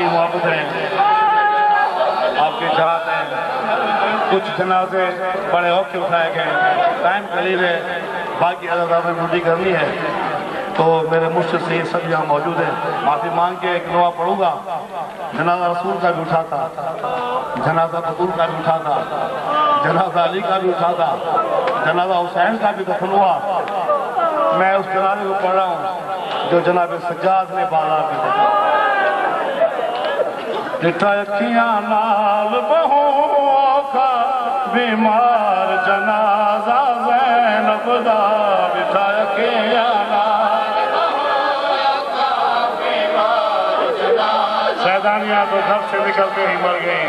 आपकी मोहब्बत है, आपके चाहत हैं। कुछ जनाजे बड़े औखे उठाए गए, टाइम करीब है, बाकी अदादार में ड्यूटी करनी है, तो मेरे मुश्किल से ये सब यहाँ मौजूद है। माफ़ी मांग के एक दुआ पढ़ूंगा। जनाजा रसूल का भी उठा था, जनाजा बतूल का भी उठा था, जनाजा अली का भी उठा था, जनाजा हुसैन का भी दफन हुआ। मैं उस जनाजे को पढ़ रहा हूँ जो जनाब सज्जाद ने बाजार में देखा। डिठा अखियां नाल बहुओं का बीमार जनाजा ज़ैनब दा, डिठा अखियां नाल बहुओं का बीमार जनाजा। सैदानियां तो घर से निकलते ही मर गई।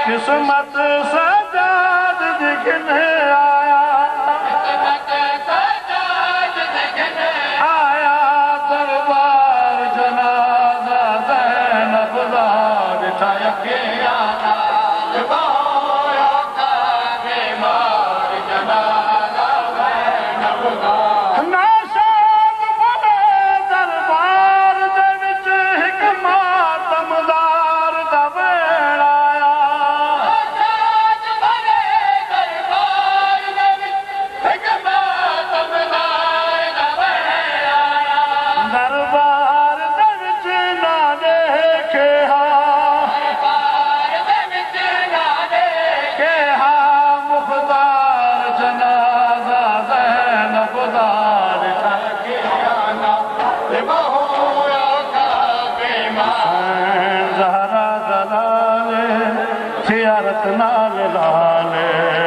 किस्मत सजाद दिखने आया, आया दरबार जनाजा ज़ैनब दा, डिठा अखियां नाल बहुओं का बीमार जनाजा ज़ैनब दा। नाशाद बने दरबार दे विच हिक मातमदार दा वेला आया। दरबार दे विच ना देखे मुख्तार जनाजा ज़ैनब दा, डिठा अखियां नाल बहुओं ज़हरा दा लाल, ज़ियारत नाल लाल।